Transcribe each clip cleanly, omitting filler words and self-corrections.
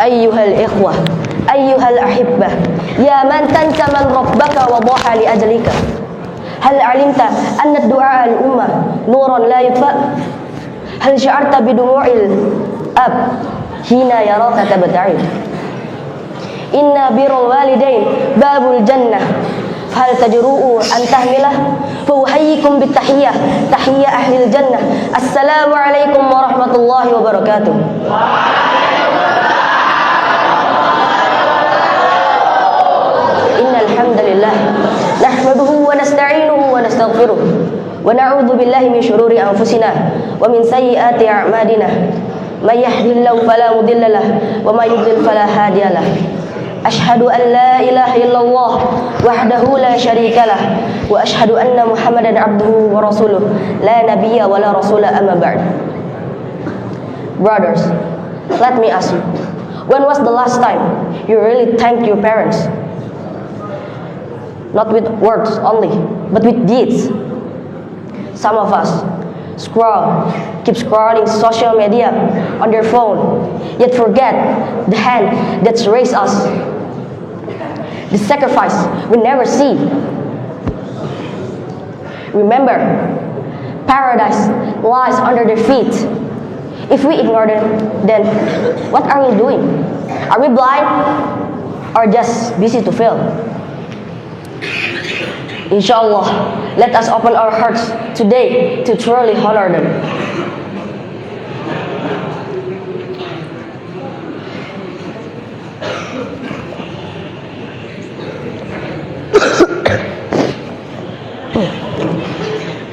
Ayyuhal ikhwah, ayyuhal ahibbah, ya man tantaman rabbaka wa dhaha li ajlika. Hal alimta anna du'a al-ummah nurun la yutfa? Hal sya'arta bidumu'il ab hina yaraka tabta'id? Inna birrul walidain babul jannah, hal tajru'u an tahmilah? Fa uhayyikum bitahiyyah, tahiyyah ahlil jannah. Assalamu alaikum warahmatullahi wabarakatuh. Innal hamdalillah nahmaduhu wa nasta'inuhu wa nastaghfiruh wa na'udzu billahi min shururi anfusina wa min sayyiati a'malina. May yahdihillahu fala mudilla lahu wa may yudlil fala hadiya lahu. Ashhadu an la ilaha illallah wahdahu la syarika lah wa ashhadu anna Muhammadan abduhu wa rasuluh la nabiyya wa la rasula amma ba'd. Brothers, let me ask you, when was the last time you really thanked your parents? Not with words only, but with deeds. Some of us keep scrolling social media on their phone, yet forget the hand that's raised us, the sacrifice we never see. Remember, paradise lies under their feet. If we ignore them, then what are we doing? Are we blind or just busy to fail? Inshallah, let us open our hearts today to truly honor them.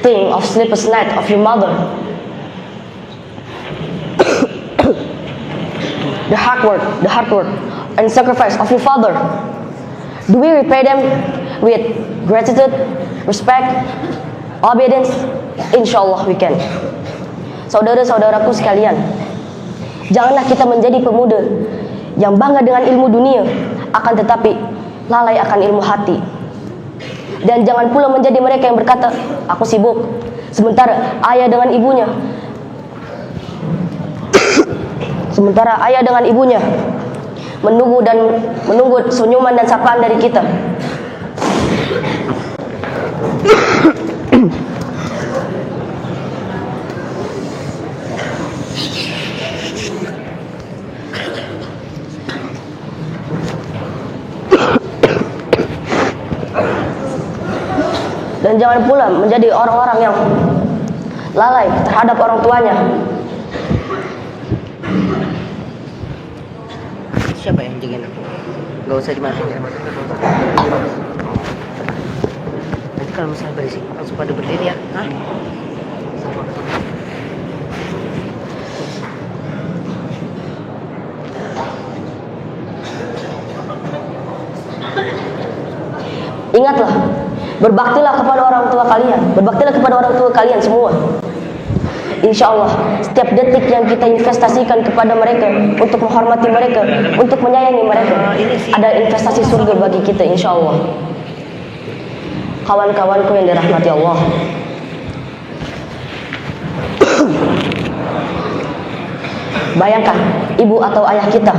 Think of sleepless night of your mother, the hard work and sacrifice of your father. Do we repay them with gratitude, respect, obedience? Inshallah we can. Saudara-saudaraku sekalian, janganlah kita menjadi pemuda yang bangga dengan ilmu dunia, akan tetapi lalai akan ilmu hati. Dan jangan pula menjadi mereka yang berkata, aku sibuk, sementara ayah dengan ibunya menunggu senyuman dan sapaan dari kita. Dan jangan pula menjadi orang-orang yang lalai terhadap orang tuanya. Siapa yang jagain aku? Gak usah dimasukin. Nanti kalau misalnya berisik langsung pada berdiri ya. Hah? Ingatlah, berbaktilah kepada orang tua kalian, berbaktilah kepada orang tua kalian semua. Insya Allah, setiap detik yang kita investasikan kepada mereka, untuk menghormati mereka, untuk menyayangi mereka, ada investasi surga bagi kita, insya Allah. Kawan-kawanku yang dirahmati Allah, bayangkan ibu atau ayah kita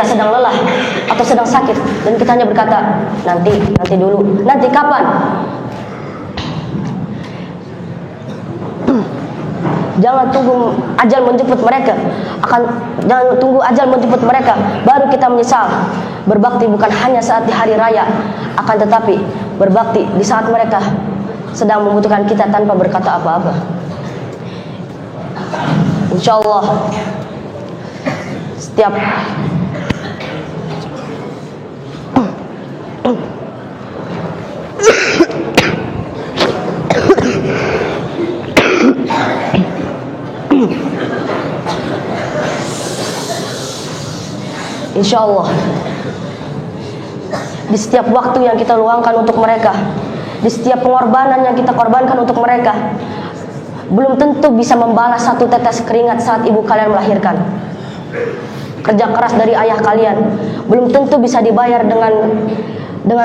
sedang lelah atau sedang sakit, dan kita hanya berkata, nanti dulu, nanti kapan? Jangan tunggu ajal menjemput mereka, baru kita menyesal. Berbakti bukan hanya saat di hari raya, akan tetapi berbakti di saat mereka sedang membutuhkan kita tanpa berkata apa-apa. Insya Allah, setiap insya Allah, di setiap waktu yang kita luangkan untuk mereka, di setiap pengorbanan yang kita korbankan untuk mereka, belum tentu bisa membalas satu tetes keringat saat ibu kalian melahirkan. kerja keras dari ayah kalian belum tentu bisa dibayar dengan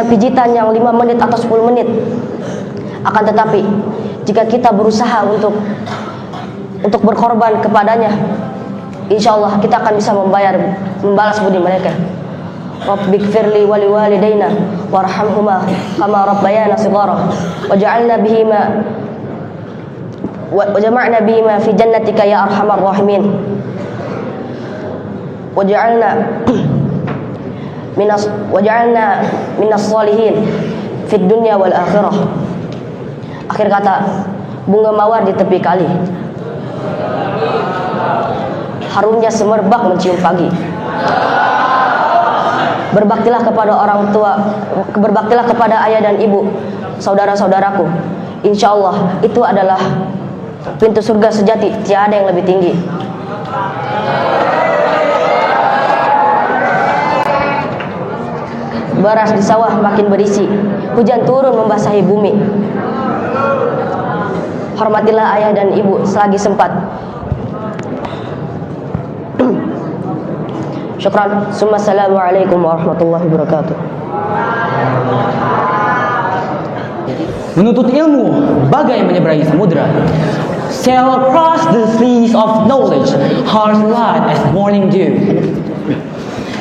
pijitan yang 5 menit atau 10 menit. Akan tetapi jika kita berusaha untuk berkorban kepadanya, insya Allah kita akan bisa membalas budi mereka. Rabbighfirli wa liwalidayna warhamhuma kama rabbayana shighara waj'alna bihima fi jannatika ya arhamar rahimin waj'alna minas salihin fid dunya wal akhirah. Akhir kata, bunga mawar di tepi kali, harumnya semerbak mencium pagi. Berbaktilah kepada orang tua, berbaktilah kepada ayah dan ibu, saudara-saudaraku. Insya Allah itu adalah pintu surga sejati, tiada yang lebih tinggi. Beras di sawah makin berisi, hujan turun membasahi bumi. Hormatilah ayah dan ibu selagi sempat. Syukran. Assalamualaikum warahmatullahi wabarakatuh. Menuntut ilmu bagai menyeberangi samudra. Sail across the seas of knowledge, heart light as morning dew.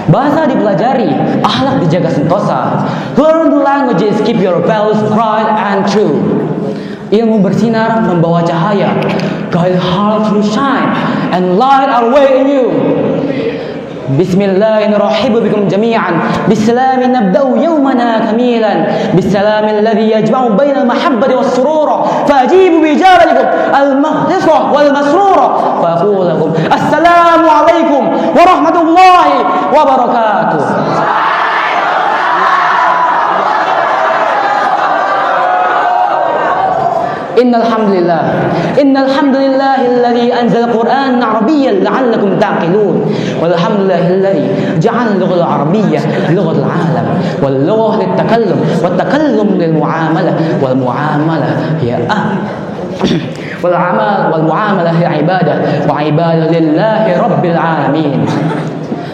Bahasa dipelajari, akhlak dijaga sentosa. Learn the languages, keep your values bright and true. Ilmu bersinar membawa cahaya, guide heart to shine and light our way in you. Bismillahirrahmanirrahim bikum jami'an. Bisalamin nabda'u yawmana kamilan. Bisalamin alladhi yajma'u bainal mahabbati was surura. Fajibu bijabatikum al-mahdisah wal masrura. Faqulu lakum assalamu alaikum warahmatullahi wabarakatuh. إن الحمد لله الذي أنزل القرآن عربيا لعلكم تعقلون والحمد لله الذي جعل اللغة العربية لغة العالم واللغة للتكلم والتكلم للمعاملة والمعاملة هي والمعاملة هي عبادة وعبادة لله رب العالمين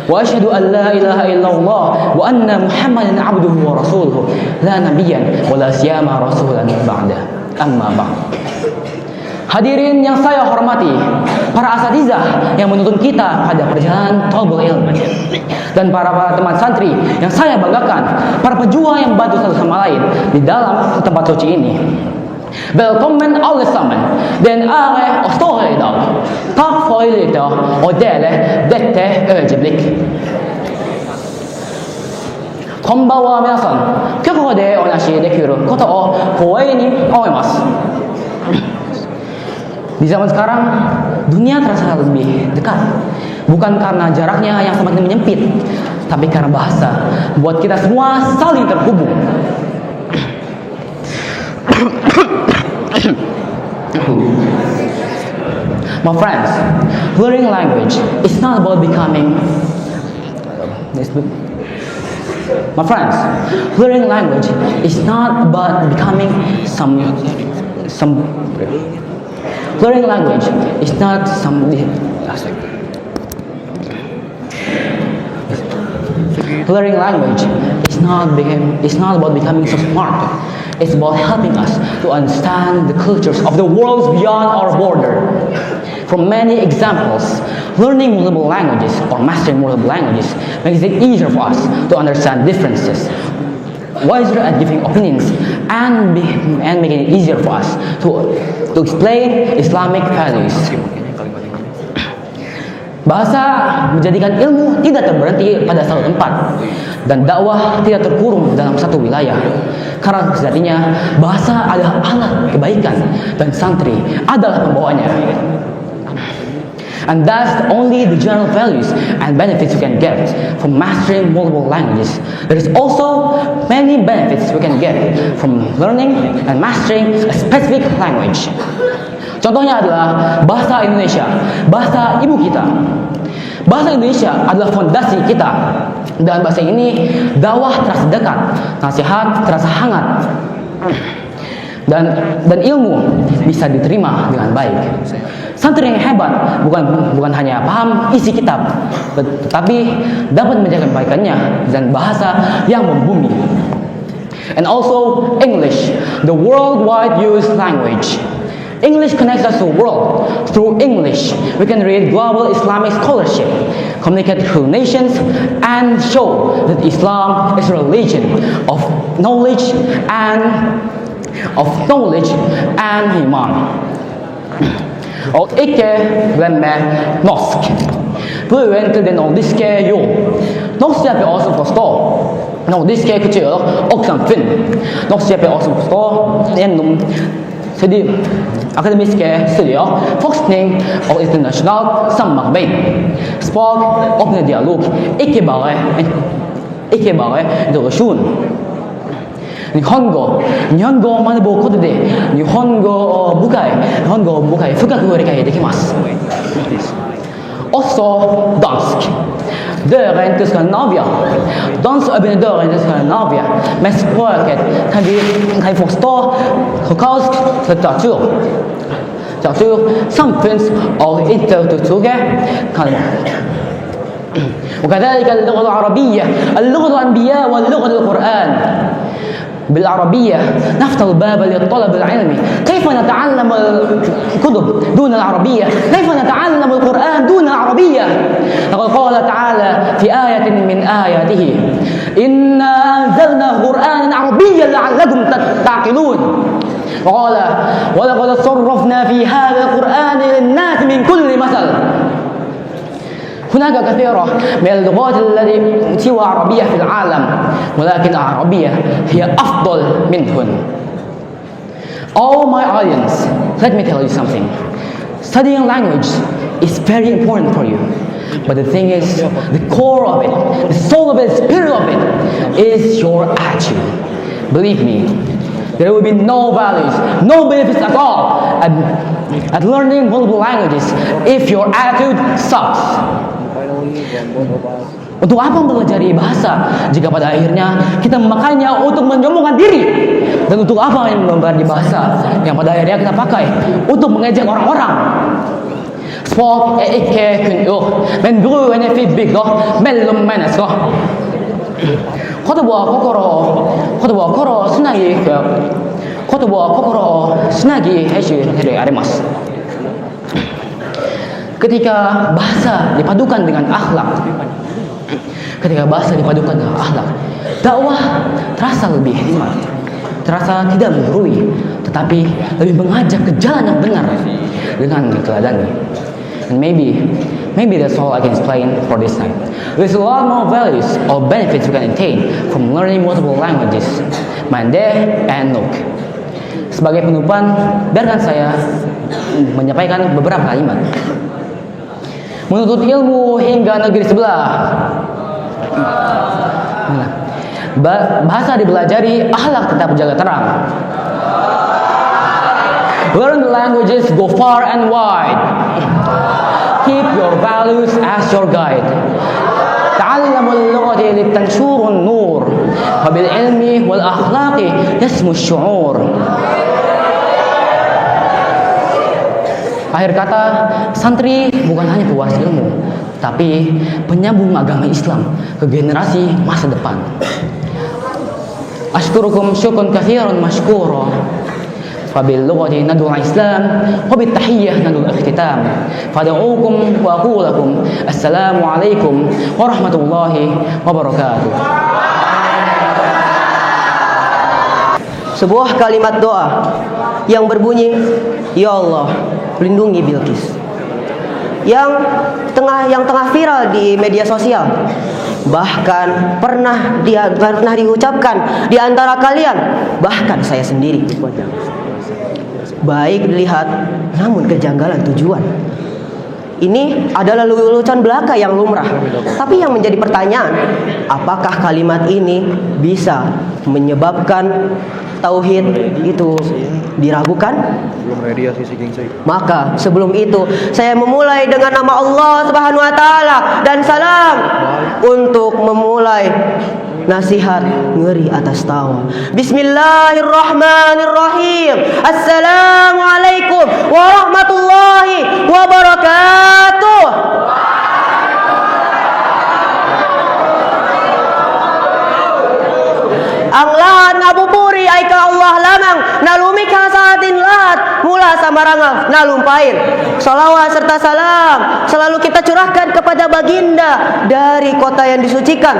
وأشهد أن لا إله إلا الله وأن محمدا عبده ورسوله لا نبيا ولا سيما رسولا بعده أما بعد. Hadirin yang saya hormati, para asatizah yang menuntun kita pada perjalanan thalabul ilm, dan para teman santri yang saya banggakan, para pejuang yang bantu satu sama lain di dalam tempat suci ini. Välkommen allesammen. Den är att stå här idag. Tack för möjligheten att dela detta ögonblick. こんばんは皆さん。今日ここでお話しできることを光栄に思います。Di zaman sekarang, dunia terasa lebih dekat. Bukan karena jaraknya yang semakin menyempit, tapi karena bahasa buat kita semua saling terhubung. My friends, learning language is not about becoming. My friends, learning language is not about becoming some. Learning language is not some. Learning language is not about becoming so smart. It's about helping us to understand the cultures of the worlds beyond our border. From many examples, learning multiple languages or mastering multiple languages makes it easier for us to understand differences, wiser at giving opinions, and making it easier for us to explain Islamic values. Bahasa menjadikan ilmu tidak terberhenti pada satu tempat, dan dakwah tidak terkurung dalam satu wilayah. Karena sejatinya bahasa adalah alat kebaikan dan santri adalah pembawanya. And that's only the general values and benefits you can get from mastering multiple languages. There is also many benefits we can get from learning and mastering a specific language. Contohnya adalah bahasa Indonesia, bahasa ibu kita. Bahasa Indonesia adalah fondasi kita. Dan bahasa ini dakwah terasa dekat, nasihat terasa hangat. dan ilmu bisa diterima dengan baik. Santri yang hebat bukan hanya paham isi kitab, tetapi dapat menjaga kebaikannya dan bahasa yang membumi. And also English, the worldwide used language. English connects us to the world. Through English, we can read global Islamic scholarship, communicate through nations, and show that Islam is a religion of knowledge and iman. Og ikke glemme norsk. Bruen til det nordiske jord. Norsk hjelper oss å forstå nordiske kulturer og samfunn. Norsk hjelper oss å forstå gjennom akademiske studier, forskning og internasjonalt samarbeid. Språk åpner dialog, ikke bare introduksjon. Nihongo manabo koto de Nihongo bukai fukaku rikai dekimasu. Også dansk. Døren til Skandinavia. Dans åpner døren til Skandinavia. Med språket kan vi forstå lokalsk litteratur, samfunns- og interkultur. وكذلك اللغة العربية اللغة الأنبياء واللغة القرآن. بالعربية نفتح الباب للطلب العلمي. كيف نتعلم الكتب دون العربية؟ كيف نتعلم القرآن دون العربية؟ لقد قال تعالى في آية من آياته إنا أنزلنا قرآنا عربيا لعلكم تعقلون. وقال ولقد صرفنا في هذا القرآن للناس من كل مثل. هناك كثيرة من اللغات التي سوى عربية في العالم، ولكن العربية هي أفضل منهن. All my audience, let me tell you something. Studying language is very important for you. But the thing is, the core of it, the soul of it, the spirit of it, is your attitude. Believe me, there will be no values, no benefits at all at learning multiple languages if your attitude sucks. Untuk apa mempelajari bahasa jika pada akhirnya kita memakainya untuk menyombongkan diri? Dan untuk apa mempelajari bahasa yang pada akhirnya kita pakai untuk mengejek orang-orang? Språk ikke kun ord, men broen bygger mellom mennesker. Kotobo kokoro sunagi heshu dari arimas. Ketika bahasa dipadukan dengan akhlak, dakwah terasa lebih hikmat, terasa tidak menggurui, tetapi lebih mengajak ke jalan yang benar dengan diteladani. And maybe that's all I can explain for this time. There's a lot more values or benefits you can attain from learning multiple languages, Mande and Nuk. Sebagai penutupan, biarkan saya menyampaikan beberapa kalimat. Menuntut ilmu hingga negeri sebelah. Bahasa dipelajari, akhlak tetap jaga terang. Learn the languages, go far and wide. Keep your values as your guide. تعلموا اللغة لتنشروا النور وبالعلم والأخلاق يسمو الشعور. Akhir kata, santri bukan hanya pewaris ilmu, tapi penyambung agama Islam ke generasi masa depan. Ashkurukum syukran katsiran mashkura. فباللغة ندعو الإسلام وبالتحية ندعو الاختتام فادعوكم وأقول لكم السلام عليكم ورحمة الله وبركاته. Sebuah kalimat doa yang berbunyi, Ya Allah, lindungi Bilqis, yang tengah viral di media sosial, bahkan pernah diucapkan di antara kalian, bahkan saya sendiri. Baik dilihat, namun kejanggalan tujuan. Ini adalah lelucon belaka yang lumrah. Tapi yang menjadi pertanyaan, apakah kalimat ini bisa menyebabkan tauhid itu diragukan? Maka sebelum itu saya memulai dengan nama Allah Subhanahu wa taala dan salam untuk memulai nasihat ngeri atas tawa. Bismillahirrahmanirrahim. Assalamualaikum warahmatullahi wabarakatuh. Ang lahat ngabuburi ay ka Allah lamang, nalumikha sa atin lahat mula sa marangal nalumpain. Salawat serta salam selalu kita curahkan kepada baginda dari kota yang disucikan,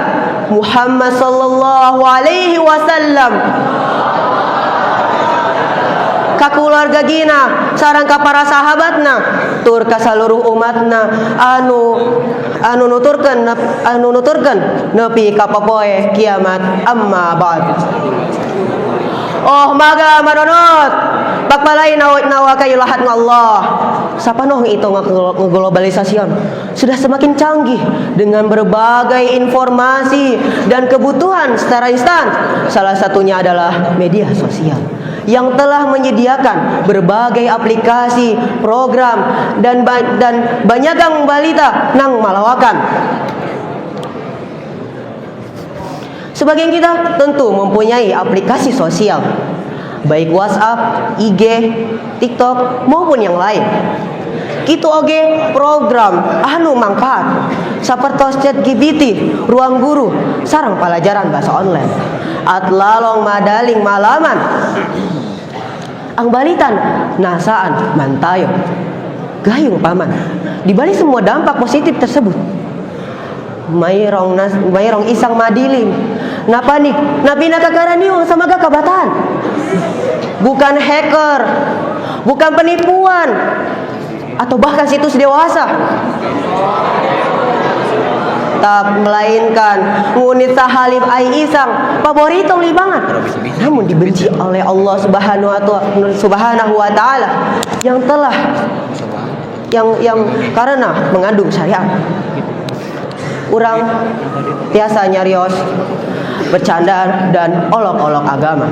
Muhammad sallallahu alaihi wasallam. Ka keluarga gina sareng ka para sahabatna tur ka saluruh umatna anu nuturkeun nepi ka popoe kiamat. Amma ba'd. Oh maga manonot pagpalay nawa kayo lahat ng Allah. Sa panahon ito nga globalisasyon sudah semakin canggih dengan berbagai informasi dan kebutuhan secara instan. Salah satunya adalah media sosial yang telah menyediakan berbagai aplikasi, program dan banyagang balita nang malawakan. Sebagian kita tentu mempunyai aplikasi sosial, baik WhatsApp, IG, TikTok maupun yang lain. Kitu oge program anu mangfaat sapertos ChatGPT, Ruang Guru, sareng pelajaran bahasa online. Atlalong madaling malaman ang balitan nasaan mantayo gayung paman. Di balik semua dampak positif tersebut, mayroong isang madilim na panik na pinakakaraniwang sa mga kabataan. Bukan hacker, bukan penipuan, atau bahkan situs dewasa, tak melainkan ngunit sahalib ai isang paboritong libangan, namun dibenci oleh Allah Subhanahu wa taala yang telah yang karena mengandung syariat. Urang tiasa nyarios bercanda dan olok-olok agama.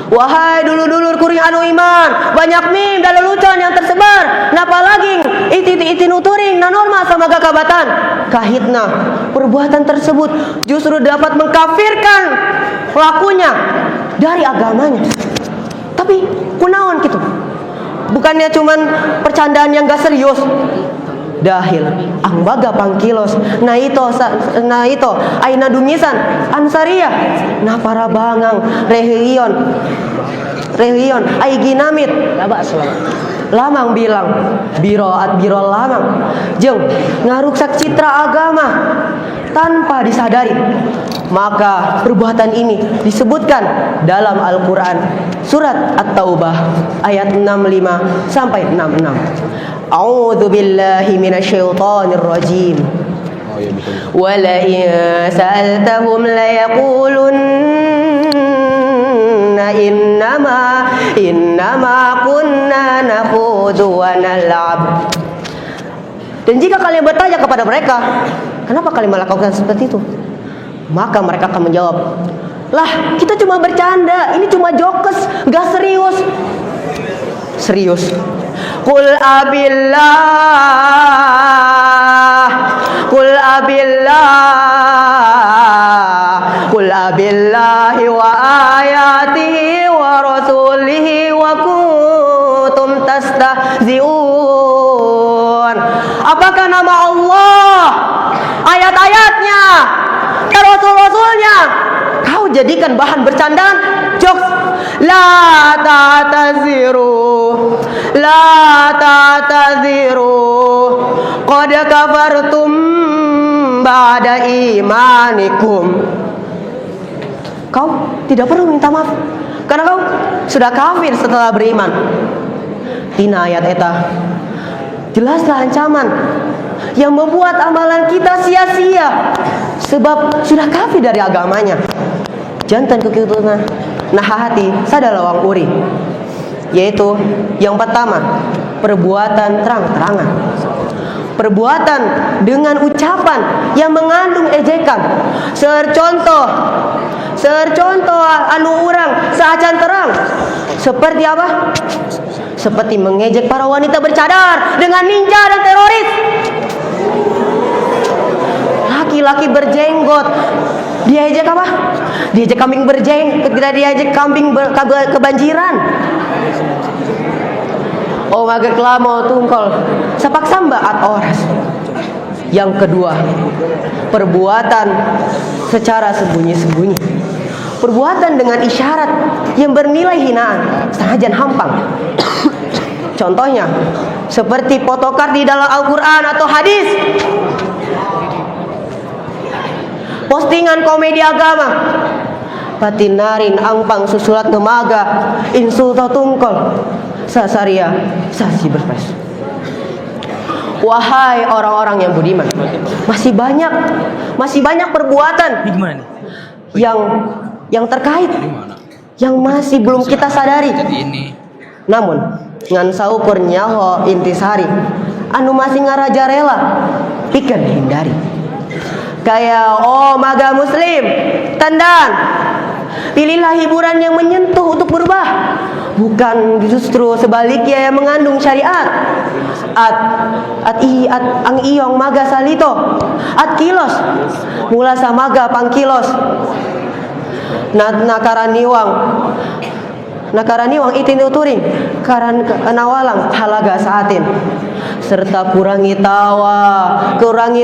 Wahai dulur-dulur kuring anu iman, banyak meme dan lelucon yang tersebar. Napa lagi iti nuturing na norma sama gakabatan. Kahitna perbuatan tersebut justru dapat mengkafirkan pelakunya dari agamanya. Tapi kunaon gitu? Bukannya cuman percandaan yang gak serius. Dahil ang baga pangkilos na ito ay nadumisan ansariyah na para bangang rehiyon ay ginamit lamang bilang biro lamang jeung ngaruksak citra agama tanpa disadari. Maka perbuatan ini disebutkan dalam Al-Quran surat At-Taubah ayat 65 sampai 66. A'udzu billahi minasyaitonir rajim. Wa la in sa'altahum la yaqulunna innama kunna nakhudu wa nal'ab. Dan jika kalian bertanya kepada mereka, kenapa kalian melakukan seperti itu? Maka mereka akan menjawab, lah kita cuma bercanda, ini cuma jokes, gak serius. Serius. Qul abillahi wa ayatihi wa rasulihi wa kuntum tastahzi'un. Apakah nama Allah, ayat-ayatnya, Rasul-Rasulnya kau jadikan bahan bercandaan, jokes? La ta'tadziru qad kafartum ba'da imanikum. Kau tidak perlu minta maaf karena kau sudah kafir setelah beriman. Tina ayat eta jelaslah ancaman yang membuat amalan kita sia-sia sebab sudah kafir dari agamanya. Jantan kekitunan nah hati sadalawang uri, yaitu yang pertama perbuatan terang-terangan, perbuatan dengan ucapan yang mengandung ejekan. Sercontoh anu urang saacan terang. Seperti apa? Seperti mengejek para wanita bercadar dengan ninja dan teroris. Laki-laki berjenggot diejek apa? Diejek kambing berjenggot, tidak diejek kambing kebanjiran. Oh maga kelamo tungkol sepak sambaat oras. Yang kedua, perbuatan secara sembunyi-sembunyi. Perbuatan dengan isyarat yang bernilai hinaan, senajan hampang. Contohnya, seperti photocard di dalam Al-Quran atau hadis. Postingan komedi agama. Patinarin angpang susulat nemaga, insulto tungkol. Sasaria, sasi berpes. Wahai orang-orang yang budiman, masih banyak perbuatan yang terkait yang masih belum kita sadari. Namun ngan saukur nyaho intisari anu masih ngarajarela pikeun hindari. Kayak maga muslim tandan, pilihlah hiburan yang menyentuh untuk berubah, bukan justru sebaliknya yang mengandung syariat. At ang iyong maga salito at kilos mula sa maga pangkilos nakaraniwang itinuturing nawalang halaga saatin, serta kurangi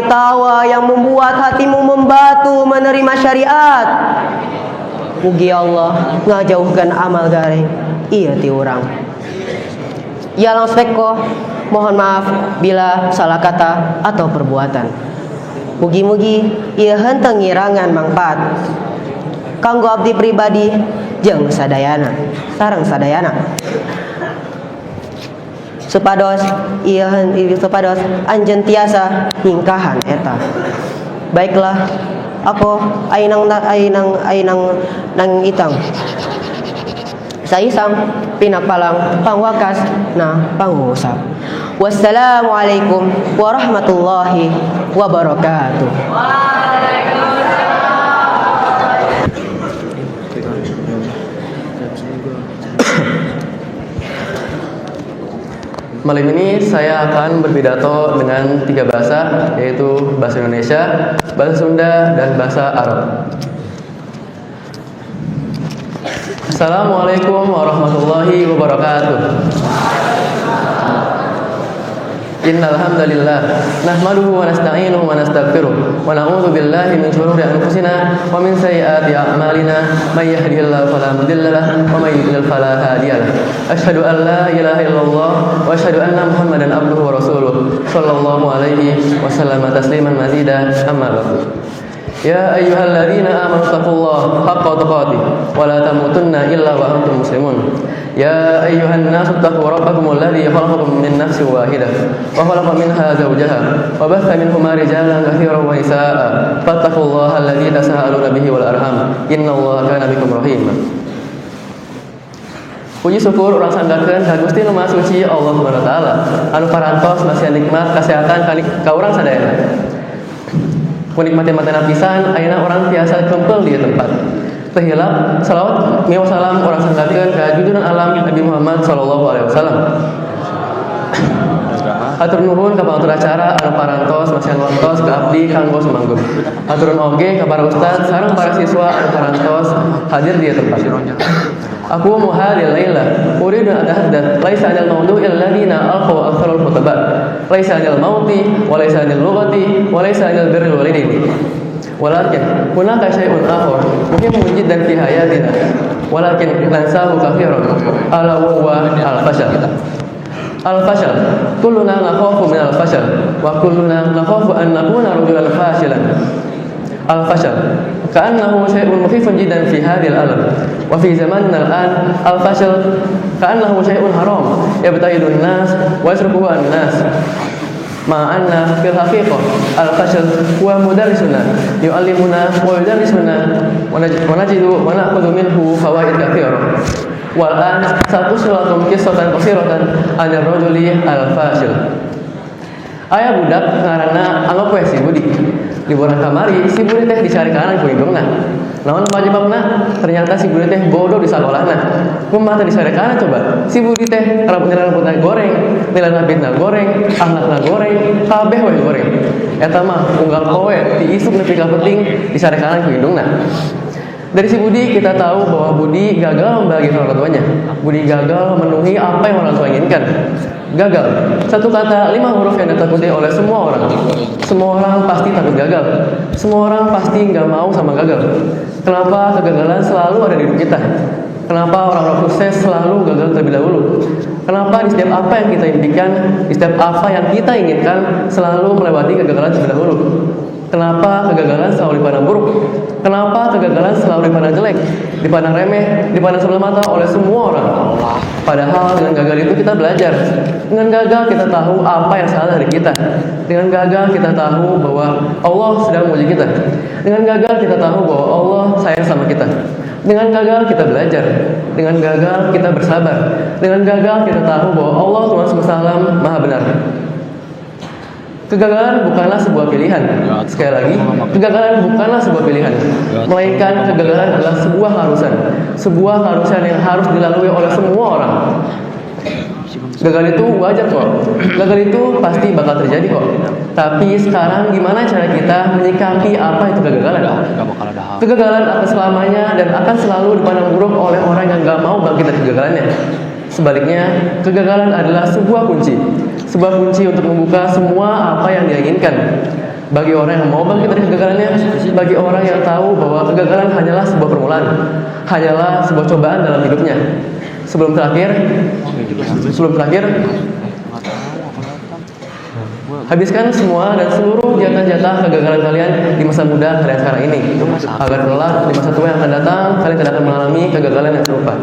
tawa yang membuat hatimu membatu menerima syariat. Mugi Allah ngajauhkan amal garing iya ti urang. Ya lang spekko, mohon maaf bila salah kata atau perbuatan. Mugi-mugi ieu henteu ngirangan manfaat kanggo abdi pribadi jeung sadayana sareng sadayana. Supados anjeun tiasa ningkahan eta. Baiklah, aku ainang nang itang saisang pinakpalang pangwakas na pangusap. Wassalamualaikum warahmatullahi wabarakatuh. Malam ini saya akan berpidato dengan 3 bahasa, yaitu bahasa Indonesia, bahasa Sunda, dan bahasa Arab. Assalamualaikum warahmatullahi wabarakatuh. Innal hamdalillah nahmaduhu wa nasta'inuhu wa nastaghfiruh wa na'udzu billahi min shururi anfusina wa min sayyiati a'malina may yahdihillahu fala mudilla lahu wa may yudlil fala hadiya lahu. Asyhadu an la ilaha illallah wa asyhadu anna Muhammadan abduhu wa rasuluh sallallahu alaihi wasallam tasliman mazida amma ba'du. Ya ayyuhalladzina amanu taqullaha haqqa tuqatih wa la tamutunna illa wa antum muslimun. Ya ayyuhan nasu taqu rabbakumul ladzi khalaqakum min nafsin wahidah wa khalaqa minha zawjaha wa batha minhuma rijalan katsiran wa nisaa'a fattaqullaha alladzi tasaaluna bihi wal arham innallaha kana bikum rahima. Puji syukur urang sandakeun ka Gusti Nu Maha Suci Allah Subhanahu wa taala anu parantos masih nikmat kasehatan ka urang sadayana. Kunikmati-matena pisan ayeuna urang tiasa kempel di tempat. Teu hilap salawat miwa salam urang sanggakeun ka junjungan alam Nabi Muhammad sallallahu alaihi wasallam. Hatur nuhun ka pangatur acara anu parantos masih ngontos ka abdi kanggo sumanggep. Haturun oge ka para ustaz sareng para siswa anu parantos hadir di tempat. Aku muhadil laila uridu an atahaddath laisa 'anil mawdu'il ladina alqaw aktharul khutaba laisa 'anil mauti wa laisa 'anil lughati wa laisa 'anil birril walidaini walakin hunaka syai'un akhar muhimmun jiddan fi hayatina walakin nansahu katsiran ala huwa al-fashal. Al-fashal kulluna nakhafu min al-fashal wa kulluna nakhafu an nakuna rajulan fashilan. Al-fashal ka'annahu syai'un mukhifun jiddan fi hadhil alam wa fi zamanina al-an al-fashal ka'annahu syai'un haram yabta'idun nas wa yasruquhu an-nas ma'anna fil haqiqah al-fashal huwa mudarrisuna yu'allimuna wa yudarrisuna wa najidu wa na'khudhu minhu fawaid katsirah. Wal an satusulakum qissatan qasiratan 'anil rajuli al-fashil. Aya budak ngaranna anggap we si Budi. Di borang kamari si budi teh dicari kanan ku hidungna. Naon panyebabna? Ternyata si budi teh bodoh di sekolahna. Kumaha teh dicari kanan coba? Si budi teh rambutna goreng, nilai nabitna goreng, akhlakna goreng, kabeh we goreng. Eta mah unggal poe ti isuk nepi ka penting dicari kanan ku hidungna. Dari si Budi kita tahu bahwa Budi gagal membahagiakan orang tuanya. Budi gagal memenuhi apa yang orang tua inginkan. Gagal. Satu kata 5 huruf yang ditakuti oleh semua orang. Semua orang pasti takut gagal. Semua orang pasti nggak mau sama gagal. Kenapa kegagalan selalu ada di hidup kita? Kenapa orang-orang sukses selalu gagal terlebih dahulu? Kenapa di setiap apa yang kita impikan, di setiap apa yang kita inginkan selalu melewati kegagalan terlebih dahulu? Kenapa kegagalan selalu dipandang buruk? Kenapa kegagalan selalu dipandang jelek, dipandang remeh, dipandang sebelah mata oleh semua orang? Padahal dengan gagal itu kita belajar. Dengan gagal kita tahu apa yang salah dari kita. Dengan gagal kita tahu bahwa Allah sedang menguji kita. Dengan gagal kita tahu bahwa Allah sayang sama kita. Dengan gagal kita belajar. Dengan gagal kita bersabar. Dengan gagal kita tahu bahwa Allah Tuhan SWT Maha benar. Kegagalan bukanlah sebuah pilihan. Sekali lagi, kegagalan bukanlah sebuah pilihan, melainkan kegagalan adalah sebuah harusan. Sebuah harusan yang harus dilalui oleh semua orang. Gagal itu wajar kok. Gagal itu pasti bakal terjadi kok. Tapi sekarang gimana cara kita menyikapi apa itu kegagalan? Kegagalan akan selamanya dan akan selalu dipandang buruk oleh orang yang gak mau bangkit dari kegagalannya. Sebaliknya, kegagalan adalah sebuah kunci. Sebuah kunci untuk membuka semua apa yang dia inginkan. Bagi orang yang mau bangkit dari kegagalannya, bagi orang yang tahu bahwa kegagalan hanyalah sebuah permulaan, hanyalah sebuah cobaan dalam hidupnya. Sebelum terakhir, habiskan semua dan seluruh jatah-jatah kegagalan kalian di masa muda kalian sekarang ini, agar kelak di masa tua yang akan datang kalian tidak akan mengalami kegagalan yang serupa.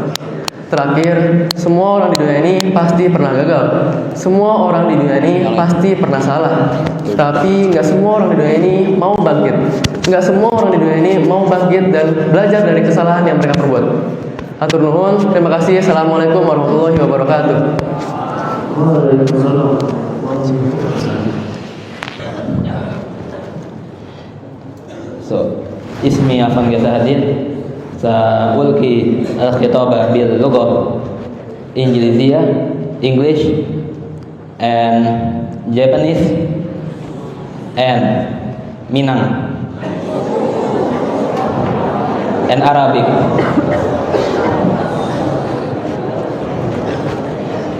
Terakhir, semua orang di dunia ini pasti pernah gagal. Semua orang di dunia ini pasti pernah salah. Tapi nggak semua orang di dunia ini mau bangkit. Nggak semua orang di dunia ini mau bangkit dan belajar dari kesalahan yang mereka perbuat. Hatur nuhun, terima kasih. Assalamualaikum warahmatullahi wabarakatuh. So, ismi Afan Gasadin. Sa'ulki al-khitabah bil lughah Inggrisiyah, English and Japanese and Minang and Arabic.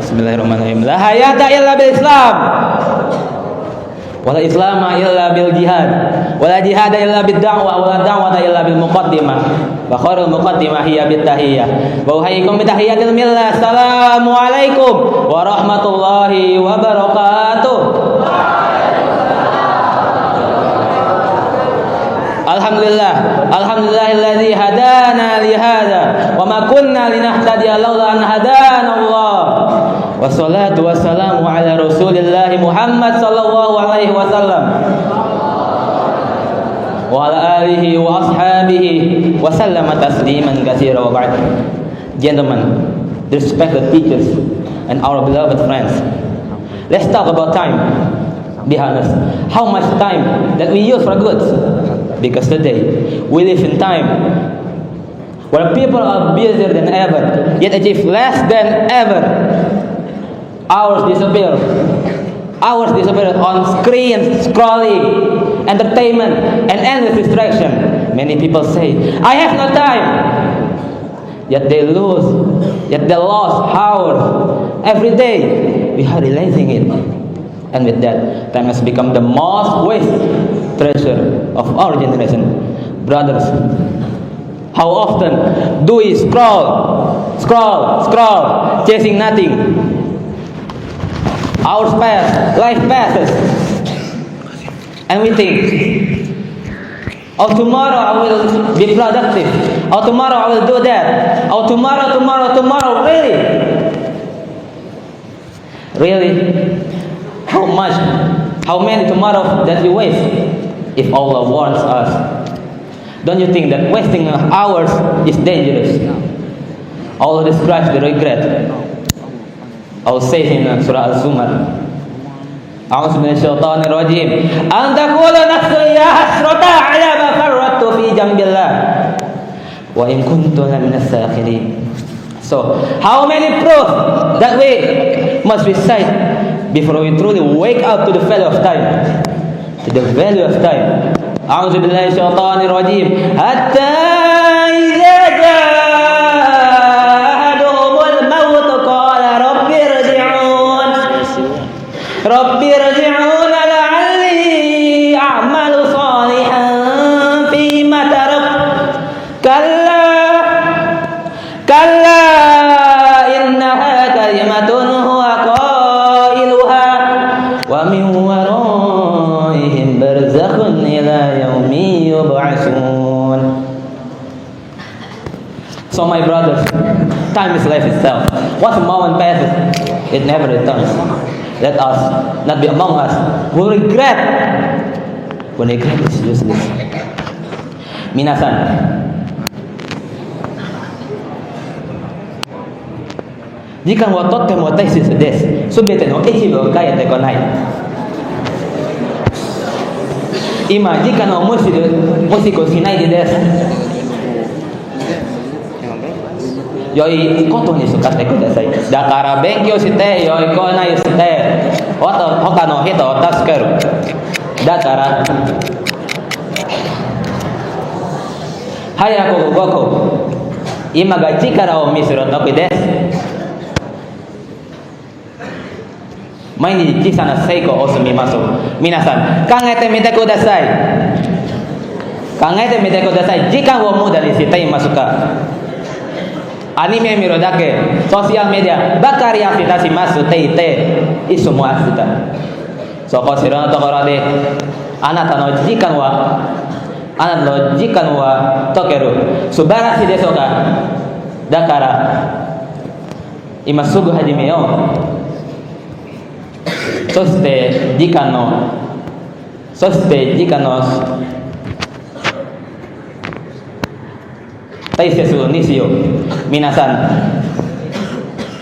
Bismillahirrahmanirrahim. La hayata illa bil Islam. Wala islama illa bil jihad. Wala jihada illa bid da'wah. Wala da'wata illa bil muqaddimah. Wa khairul muqaddimah hiya bit tahiyyah. Wa uhayyikum bi tahiyyatil millah. Assalamualaikum warahmatullahi wabarakatuh. Alhamdulillah. Alhamdulillahilladzi hadana li hadza wa ma kunna linahtadiya laula an hadana Allah. Wassalatu wassalamu ala Rasulillah Muhammad sallallahu alaihi wasallam wa ala alihi wa ashabihi wa sallama tasliman katsira wa ba'd. Gentlemen, respected teachers and our beloved friends, let's talk about time. Be honest, how much time that we use for good? Because today we live in time where people are busier than ever, yet achieve less than ever. Hours disappear on screen, scrolling, entertainment, and endless distraction. Many people say, I have no time. Yet they lost hours every day. We are realizing it. And with that, time has become the most wasted treasure of our generation. Brothers, how often do we scroll, chasing nothing? Hours pass, life passes, and we think, oh, tomorrow I will be productive, oh, tomorrow I will do that, oh, tomorrow, really? How many tomorrow that we waste? If Allah warns us, don't you think that wasting hours is dangerous? Allah describes the regret. Allah says in Surah Al-Zumar, A'udzu minasyaitonir rajim. An taqulu nafsun ya hasrata 'ala ma farrattu fi jambillah. Wa in kuntu laminas sakhirin. So, how many proof that we must recite before we truly wake up to the value of time? To the value of time. A'udzu billahi syaitonir rajim. Hatta idza ja'ahumul maut qala rabbi irji'un. Rabbi irji'un la'alli a'malu salihan fima tarak. Kalla innaha kalimatun huwa qailuha wa min waraihim barzakhun ila yaumi yub'atsun. So my brothers, time is life itself. Once a moment passes, it never returns. Let us not be among us who regret when regret is useless. Minasan, jika watotte mo taisi desu, subete no ichibu o kayate konai. Ima jika no musiko shinai desu. Yoi koto ni sukate kudasai. Dakara benkyou shite yoi konai shite. Hoka no hito o tasukeru. Dakara hayaku goku. Ima ga chikara o misuru toki desu. 毎日小さな成功を進みます。皆さん考えてみてください。考えてみてください。時間を無駄にしていますか？アニメ見るだけ、ソーシャルメディアばかり汗出しますって言っていつも汗だ。そこ知らぬところであなたの時間は解ける。素晴らしいでしょうか？だから今すぐ始めよう。そして時間の大切にしよう。皆さん、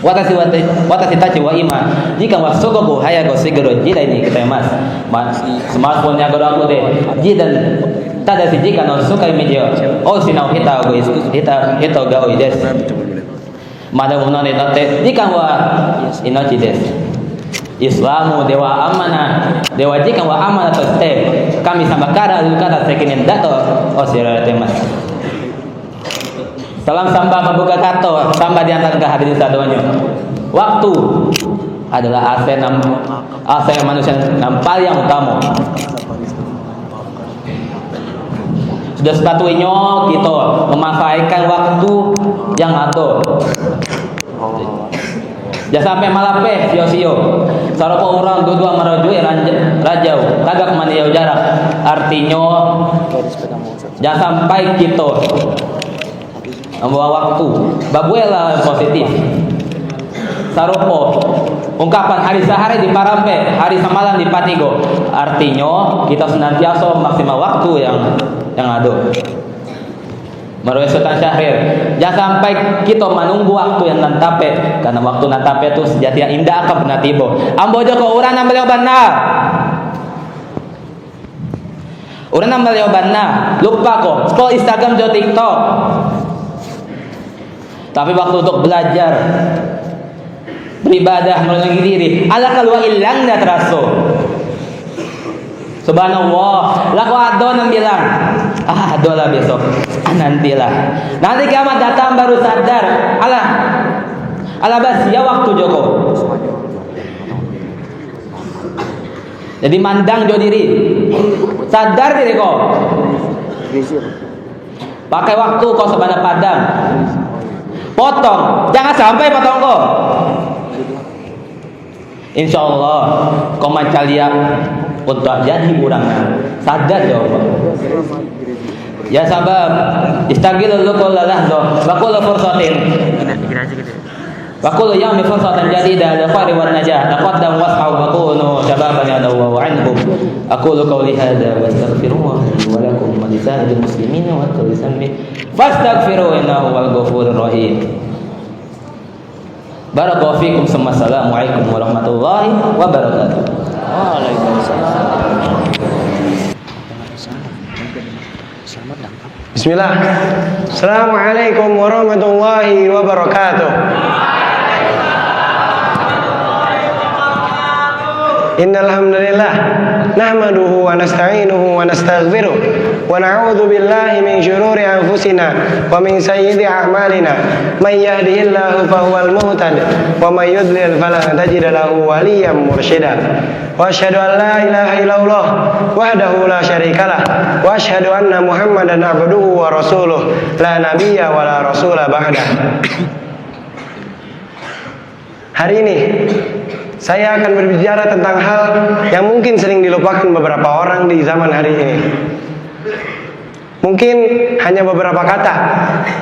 私たちは今時間はすごく早く過ぎる時代に来ています。スマートフォンに上がることでただし時間の使い道を失う人が多いです。まだ物にとって時間は命です。Islamu dewa amanah, dewa jika wa amanah toste kami sama kara lukata sekinin dato osiraratimas. Salam samba membuka kato samba diantara kehadirin sadonya. Waktu adalah aset manusia paling yang utama. Sudah sepatutnya kita memanfaatkan waktu yang ada. Jangan sampai malah sio-sio. Saropo orang dua merajui rajau, kagak maniau jarak. Artinya jangan sampai kita membawa waktu. Babuela positif. Saropo ungkapan hari sehari di parampe, hari semalam di patigo. Artinya kita senantiasa maksimal waktu yang ada. Merupakan Sultan Syahrir. Jangan sampai kita menunggu waktu yang nantape, karena waktu nantape itu sejati yang indah akan pernah tiba. Ambo joko urang beliau benar. Urang beliau benar. Lupa kok. Scroll Instagram, jo TikTok. Tapi waktu untuk belajar, beribadah, menolongi diri, ala kalwa ilang dah terasa. Subhanallah, laku adon yang bilang, adon lah besok, nantilah. Nanti kiamat datang baru sadar, ala bas ya waktu Joko. Jadi mandang jo diri, sadar diri kau. Pakai waktu kau sebanyak padang, potong, jangan sampai potong kau. Insya Allah kau mencaliak untuk jadi orang sadar jawab. Ya sabab istagil lukul lahdo wa kullu fursatin wa kullu yawmin fursatan jadida lil khairi wan najah taqaddam was'au wa kunu shababan yadawwa anhum. Aqulu qawli hadha wa astaghfirullah wa lakum wa lisa'il muslimin wa kulli dhanbin fastaghfiruhu innahu huwal ghafurur rahim. Barakallahu fikum. Assalamualaikum warahmatullahi wabarakatuh. Bismillah. Assalamualaikum warahmatullahi wabarakatuh. Innal hamdalillah nahmaduhu wa nasta'inuhu wa nastaghfiruh wa na'udzu billahi min shururi anfusina wa min sayyiati a'malina may yahdihillahu fahuwal muhtad wa may yudlil fala tajida lahu waliyyan mursyida wa asyhadu an la ilaha illallah wahdahu la syarikalah wa asyhadu anna muhammadan abduhu wa rasuluh la nabiyya wa la rasula ba'dah. Hari ini saya akan berbicara tentang hal yang mungkin sering dilupakan beberapa orang di zaman hari ini. Mungkin hanya beberapa kata,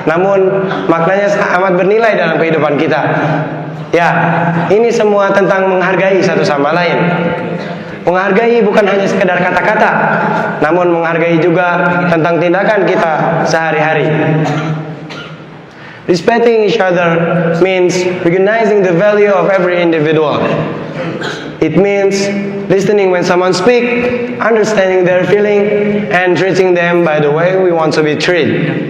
namun maknanya amat bernilai dalam kehidupan kita. Ya, ini semua tentang menghargai satu sama lain. Menghargai bukan hanya sekedar kata-kata, namun menghargai juga tentang tindakan kita sehari-hari. Respecting each other means recognizing the value of every individual. It means listening when someone speaks, understanding their feeling, and treating them by the way we want to be treated.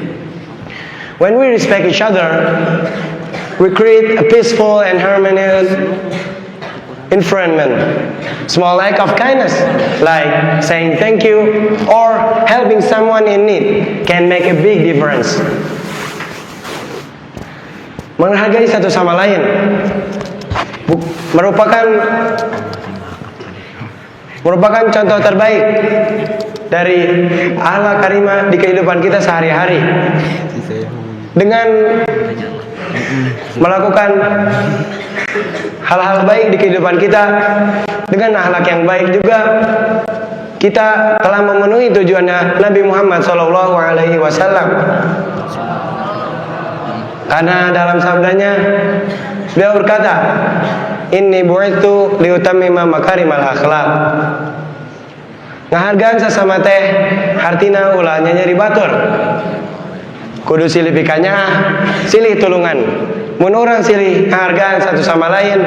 When we respect each other, we create a peaceful and harmonious environment. Small act of kindness, like saying thank you or helping someone in need, can make a big difference. Menghargai satu sama lain merupakan contoh terbaik dari akhlak karimah di kehidupan kita sehari-hari. Dengan melakukan hal-hal baik di kehidupan kita dengan akhlak yang baik juga, kita telah memenuhi tujuannya Nabi Muhammad SAW. Karena dalam sabdanya beliau berkata, "Inni bu'itsu liutammima makarimal akhlaq." Ngahargaan sesama teh hartina ulah nyeri batur. Kudu silih pikanya silih tulungan. Mun urang silih ngahargaan satu sama lain,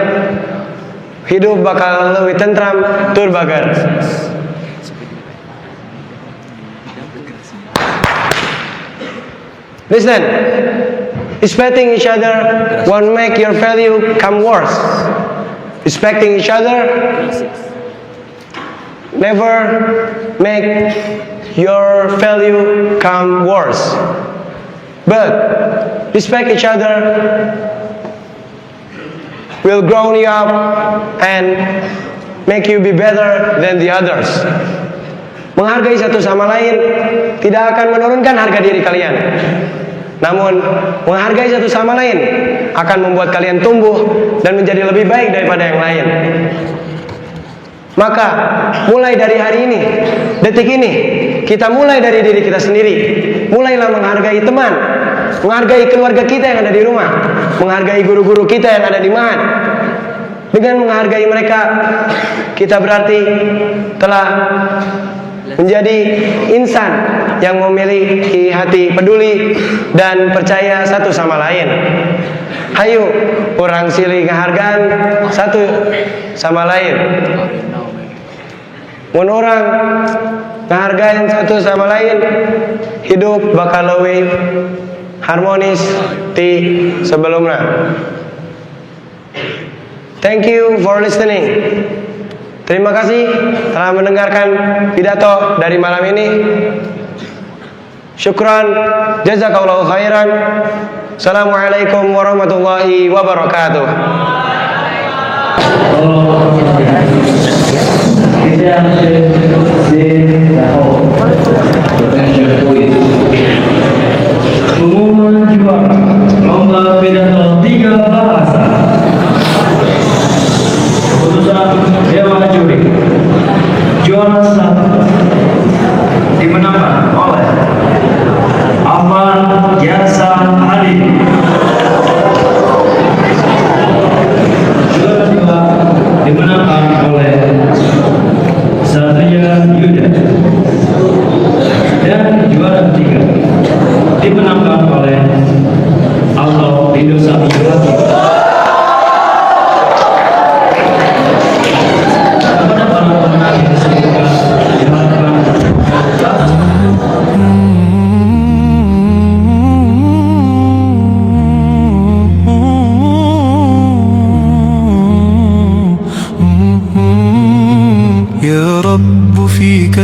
hidup bakal leuwih tentram tur bager. Listen. Respecting each other won't make your value come worse. Respecting each other never make your value come worse. But respect each other will grow you up and make you be better than the others. Menghargai satu sama lain tidak akan menurunkan harga diri kalian. Namun, menghargai satu sama lain akan membuat kalian tumbuh dan menjadi lebih baik daripada yang lain. Maka, mulai dari hari ini, detik ini, kita mulai dari diri kita sendiri. Mulailah menghargai teman, menghargai keluarga kita yang ada di rumah, menghargai guru-guru kita yang ada di ma'had. Dengan menghargai mereka, kita berarti telah menjadi insan yang memiliki hati peduli dan percaya satu sama lain. Hayu, orang silih ngahargaan satu sama lain. Mun orang ngahargaan satu sama lain, hidup bakal leuwih harmonis ti sebelumnya. Thank you for listening. Terima kasih telah mendengarkan pidato dari malam ini. Syukran, jazakallahu khairan. Assalamualaikum warahmatullahi wabarakatuh. Pengumuman juara lomba pidato 3 bahasa. Keputusan Dewan Juri. Juara 1 dimenangkan oleh Afan Yasa Hadi. Juara 2 dimenangkan oleh Satria Yuda. Dan juara 3 dimenangkan oleh Alto Indosa.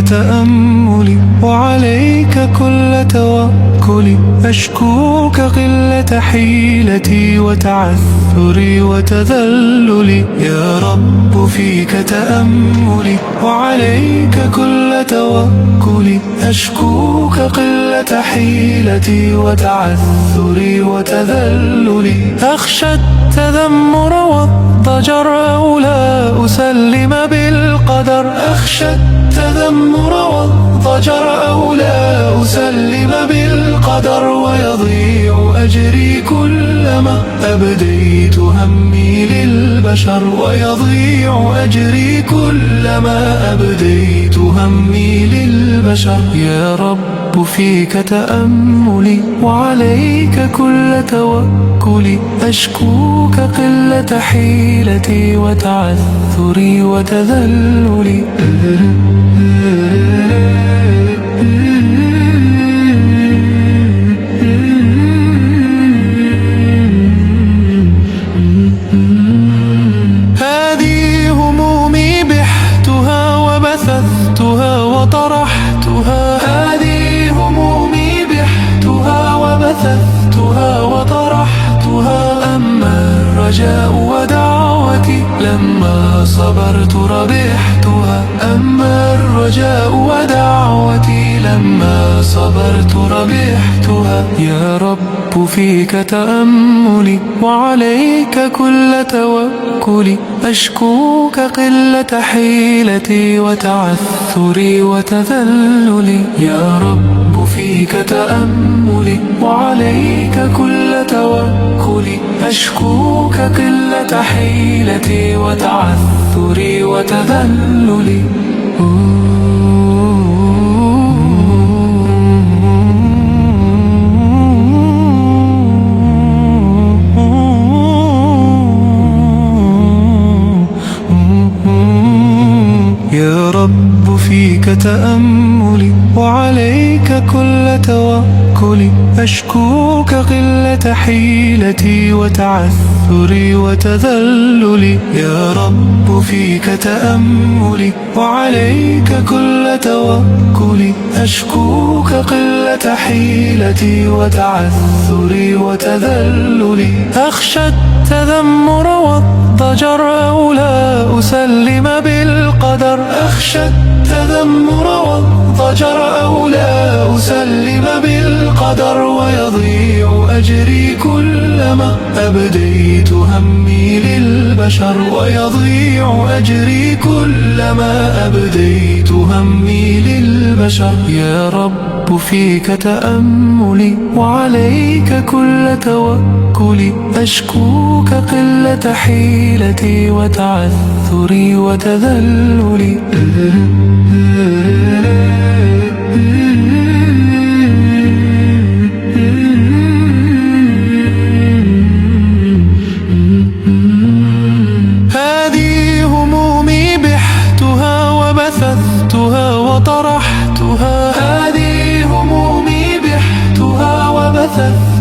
تأملي وعليك كل توكلي أشكوك قلة حيلتي وتعثري وتذللي يا رب فيك تأملي وعليك كل توكلي أشكوك قلة حيلتي وتعثري وتذللي أخشى التذمر والضجر أو لا أسلم بالقدر أخشى التذمر والضجر أو لا أسلم بالقدر ويضيع أجري كلما أبديت همي للبشر ويضيع أجري كلما أبديت همي للبشر يا رب فيك تأملي وعليك كل توكلي أشكوك قلة حيلتي وتعثري وتذللي هذه همومي بحتها وبثثتها وطرحتها هذه همومي بحتها وبثثتها وطرحتها أما الرجاء ودعوتي لما صبرت ربحتها أما الرجاء ودعوتي لما صبرت ربحتها يا رب فيك تأملي وعليك كل توكلي أشكوك قلة حيلتي وتعثري وتذللي يا رب فيك تأملي وعليك كل توكلي أشكوك قلة حيلتي وتعثري وتذللي يا رب فيك تأملي وعليك كل توكلي أشكوك قلة حيلتي وتعثري وتذللي يا رب فيك تأملي وعليك كل توكلي أشكوك قلة حيلتي وتعثري وتذللي أخشى التذمر والضجر أو لا أسلم بالقدر أخشى التذمر والضجر أو لا أسلم بالقدر ويضيع أجري كلما أبديت همي للبشر ويضيع أجري كلما أبديت همي للبشر يا رب فيك تأملي وعليك كل توكلي أشكوك قلة حيلتي وتعثري وتذللي هذه همومي بحتها وبثثتها وطرحتها هذه همومي بحتها وبثثتها